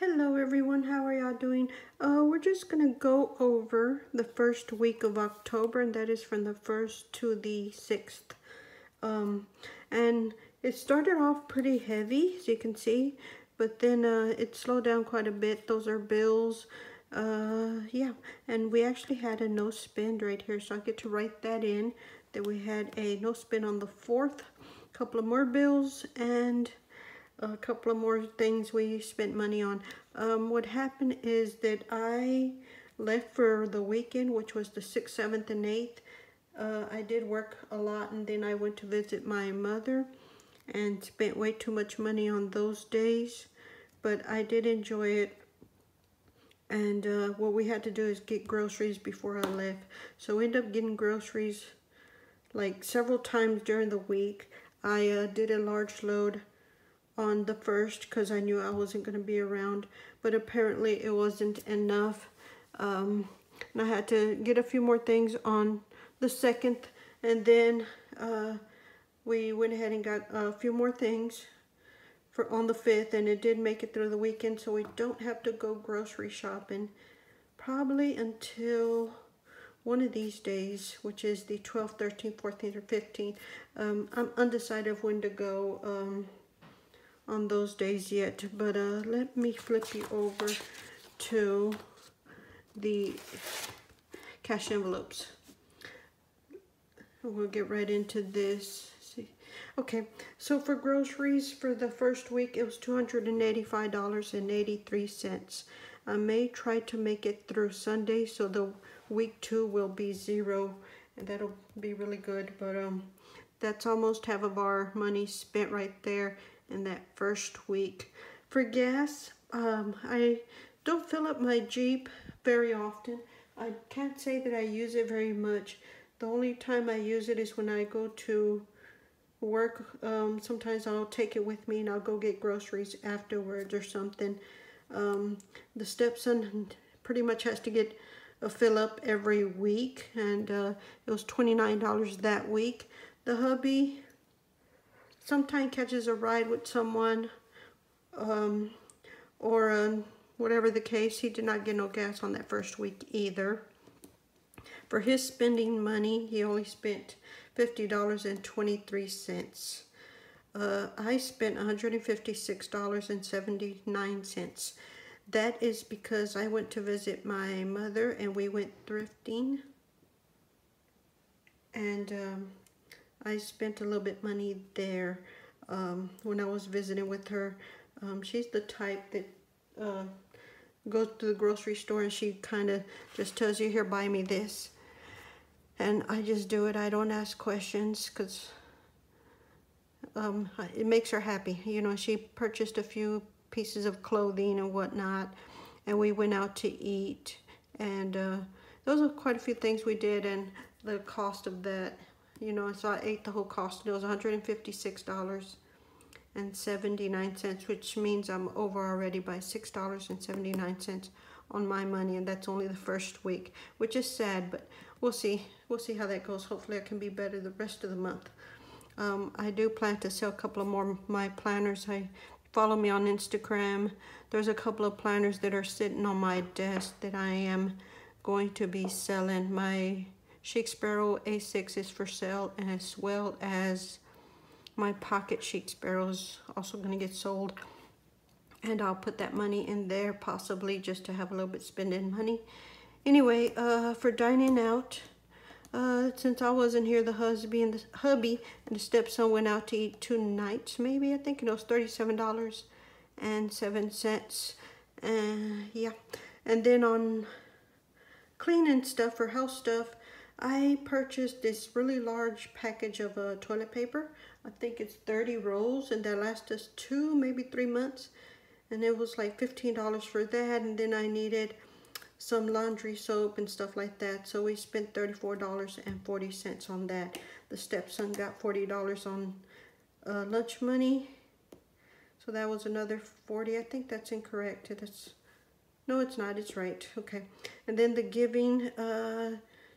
Hello everyone, how are y'all doing? We're just gonna go over the first week of October, and that is from the 1st to the 6th. And it started off pretty heavy, as you can see, but then it slowed down quite a bit. Those are bills. Yeah, and we actually had a no spend right here, so I get to write that in. That we had a no spend on the 4th, a couple of more bills, and a couple of more things we spent money on. What happened is that I left for the weekend, which was the 6th, 7th, and 8th. I did work a lot, and then I went to visit my mother and spent way too much money on those days, but I did enjoy it. And what we had to do is get groceries before I left. So I ended up getting groceries like several times during the week. I did a large load on the 1st because I knew I wasn't going to be around, but apparently it wasn't enough. And I had to get a few more things on the 2nd, and then we went ahead and got a few more things for on the 5th, and it did make it through the weekend, so we don't have to go grocery shopping probably until one of these days, which is the 12th, 13th, 14th, or 15th. I'm undecided of when to go on those days yet, but let me flip you over to the cash envelopes. We'll get right into this. See. Okay, so for groceries for the first week, it was $285.83. I may try to make it through Sunday, so the week 2 will be 0, and that'll be really good, but that's almost half of our money spent right there in that first week. For gas, I don't fill up my Jeep very often. I can't say that I use it very much. The only time I use it is when I go to work. Sometimes I'll take it with me and I'll go get groceries afterwards or something. The stepson pretty much has to get a fill up every week, and it was $29 that week. The hubby sometimes catches a ride with someone, or whatever the case. He did not get no gas on that first week either. For his spending money, he only spent $50.23. I spent $156.79. That is because I went to visit my mother and we went thrifting, and I spent a little bit money there when I was visiting with her. She's the type that goes to the grocery store and she kind of just tells you, here, buy me this. And I just do it. I don't ask questions because it makes her happy. You know, she purchased a few pieces of clothing and whatnot, and we went out to eat. And those are quite a few things we did, and the cost of that, you know, so I ate the whole cost. It was $156.79, which means I'm over already by $6.79 on my money, and that's only the first week, which is sad, but we'll see. We'll see how that goes. Hopefully I can be better the rest of the month. I do plan to sell a couple of more of my planners. Follow me on Instagram. There's a couple of planners that are sitting on my desk that I am going to be selling. My Chic Sparrow A6 is for sale, as well as my pocket Chic Sparrow is also going to get sold. And I'll put that money in there, possibly just to have a little bit spending money. Anyway, for dining out, since I wasn't here, the hubby and the stepson went out to eat 2 nights, maybe. I think it was $37.07. Yeah. And then on cleaning stuff or house stuff, I purchased this really large package of toilet paper. I think it's 30 rolls, and that lasts us 2, maybe 3 months. And it was like $15 for that, and then I needed some laundry soap and stuff like that, so we spent $34.40 on that. The stepson got $40 on lunch money, so that was another $40. I think that's incorrect. No, it's not. It's right. Okay. And then the giving,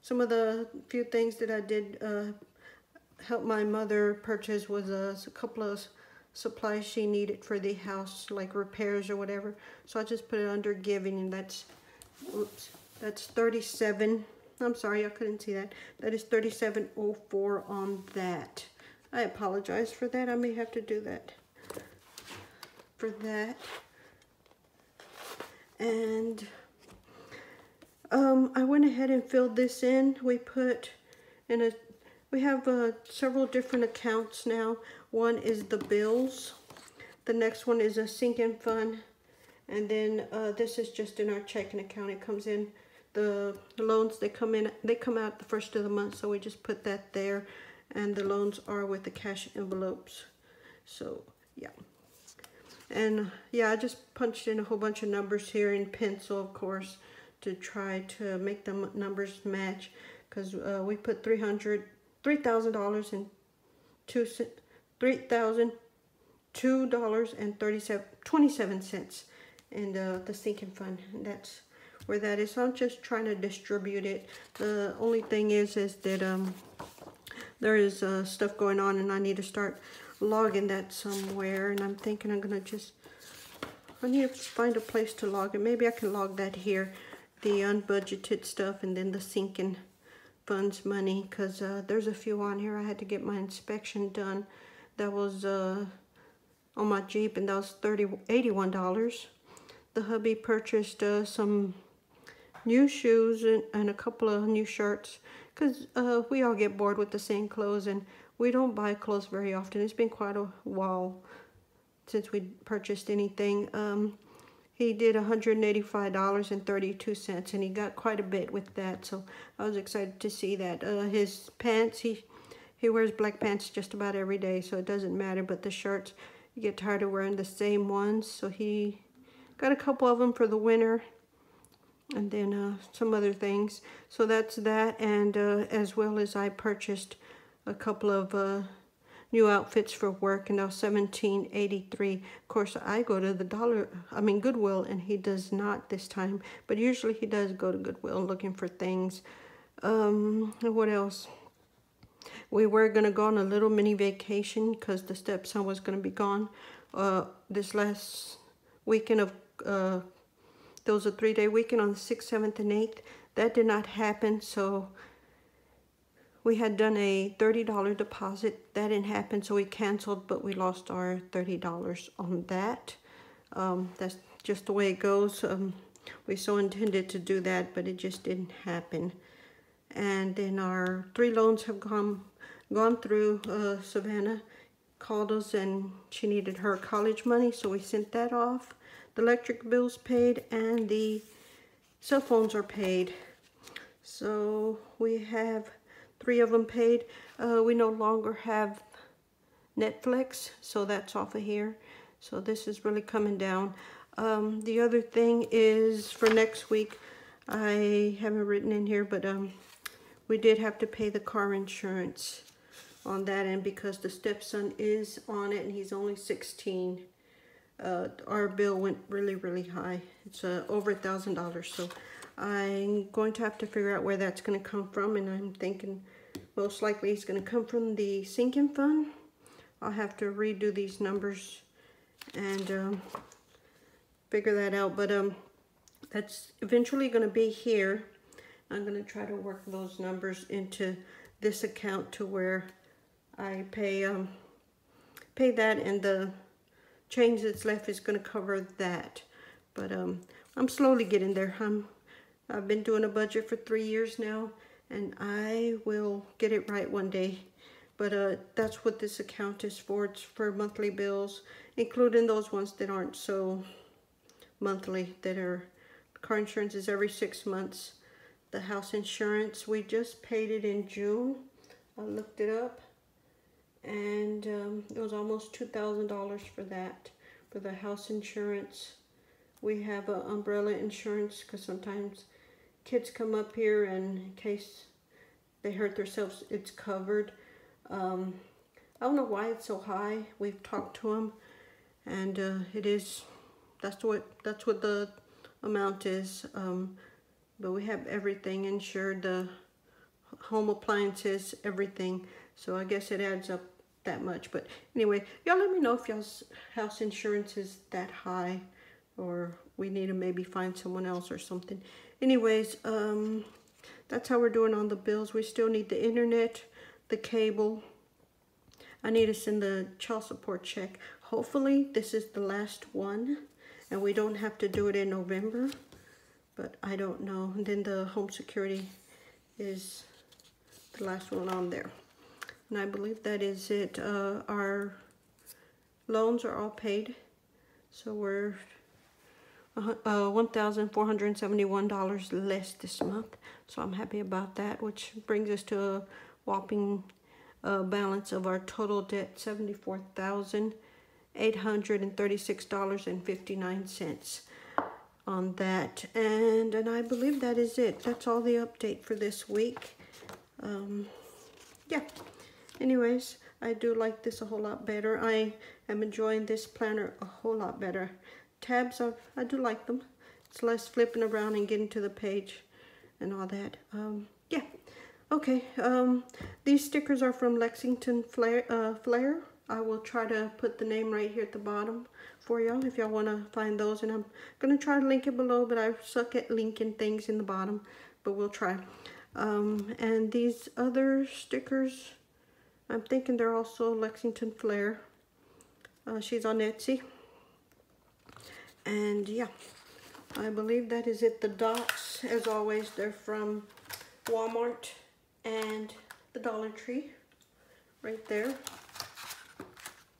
some of the few things that I did help my mother purchase was a couple of supplies she needed for the house, like repairs or whatever. So I just put it under giving, and that's, oops, that's 37. I'm sorry, I couldn't see that. That is 3704 on that. I apologize for that. I may have to do that for that. And I went ahead and filled this in. We put in a, we have several different accounts now. One is the bills. The next one is a sinking fund. And then this is just in our checking account. It comes in, the loans, they come out the first of the month. So we just put that there. And the loans are with the cash envelopes. So, yeah. And yeah, I just punched in a whole bunch of numbers here in pencil, of course, to try to make the numbers match, because we put $3,000 and $3,002.27 in the sinking fund, and that's where that is. So I'm just trying to distribute it. The only thing is that there is stuff going on, and I need to start logging that somewhere, and I'm thinking I need to find a place to log it. Maybe I can log that here, the unbudgeted stuff, and then the sinking funds money, because there's a few on here. I had to get my inspection done. That was on my Jeep, and that was $81. The hubby purchased some new shoes and a couple of new shirts, because we all get bored with the same clothes, and we don't buy clothes very often. It's been quite a while since we purchased anything. He did $185.32, and he got quite a bit with that, so I was excited to see that. His pants, he wears black pants just about every day, so it doesn't matter, but the shirts, you get tired of wearing the same ones, so he got a couple of them for the winter, and then some other things. So that's that, and as well as I purchased a couple of new outfits for work, and now $17.83. Of course, I go to the Goodwill, and he does not this time, but usually he does go to Goodwill looking for things. What else? We were gonna go on a little mini vacation because the stepson was gonna be gone this last weekend of there was a 3-day weekend on the 6th, 7th, and 8th. That did not happen, so we had done a $30 deposit. That didn't happen, so we canceled, but we lost our $30 on that. That's just the way it goes. We so intended to do that, but it just didn't happen. And then our 3 loans have gone through. Savannah called us, and she needed her college money, so we sent that off. The electric bill's paid, and the cell phones are paid. So we have 3 of them paid. We no longer have Netflix, so that's off of here. So this is really coming down. The other thing is for next week, I haven't written in here, but we did have to pay the car insurance on that end because the stepson is on it and he's only 16. Our bill went really, really high. It's over $1,000, so I'm going to have to figure out where that's going to come from, and I'm thinking most likely it's going to come from the sinking fund. I'll have to redo these numbers and figure that out, but that's eventually going to be here. I'm going to try to work those numbers into this account to where I pay that, and the change that's left is going to cover that. But I'm slowly getting there. I've been doing a budget for 3 years now, and I will get it right one day. But that's what this account is for. It's for monthly bills, including those ones that aren't so monthly, that are car insurance is every 6 months. The house insurance, we just paid it in June. I looked it up, and it was almost $2,000 for that, for the house insurance. We have umbrella insurance because sometimes kids come up here and in case they hurt themselves, it's covered. I don't know why it's so high. We've talked to them, and that's what the amount is. But we have everything insured, the home appliances, everything. So I guess it adds up that much. But anyway, y'all let me know if y'all's house insurance is that high, or we need to maybe find someone else or something. Anyways, that's how we're doing on the bills. We still need the internet, the cable. I need to send the child support check. Hopefully this is the last one and we don't have to do it in November, but I don't know. And then the home security is the last one on there. And I believe that is it. Our loans are all paid. So we're $1,471 less this month. So I'm happy about that, which brings us to a whopping balance of our total debt, $74,836.59 on that. And I believe that is it. That's all the update for this week. Yeah. Anyways, I do like this a whole lot better. I am enjoying this planner a whole lot better. Tabs, I do like them. It's less flipping around and getting to the page and all that. Yeah. Okay. These stickers are from Lexington Flair. I will try to put the name right here at the bottom for y'all if y'all want to find those. And I'm going to try to link it below, but I suck at linking things in the bottom. But we'll try. And these other stickers, I'm thinking they're also Lexington Flair. She's on Etsy. And yeah, I believe that is it. The dots, as always, they're from Walmart and the Dollar Tree. Right there.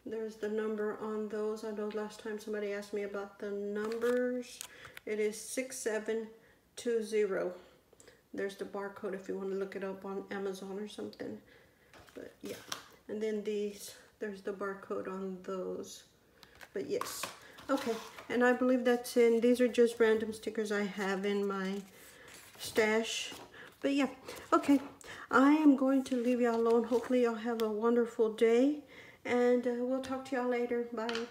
There's the number on those. I know last time somebody asked me about the numbers. It is 6720. There's the barcode if you want to look it up on Amazon or something. But yeah. And then these, there's the barcode on those. But yes. Okay. And I believe that's it. These are just random stickers I have in my stash. But yeah. Okay. I am going to leave y'all alone. Hopefully y'all have a wonderful day. And we'll talk to y'all later. Bye.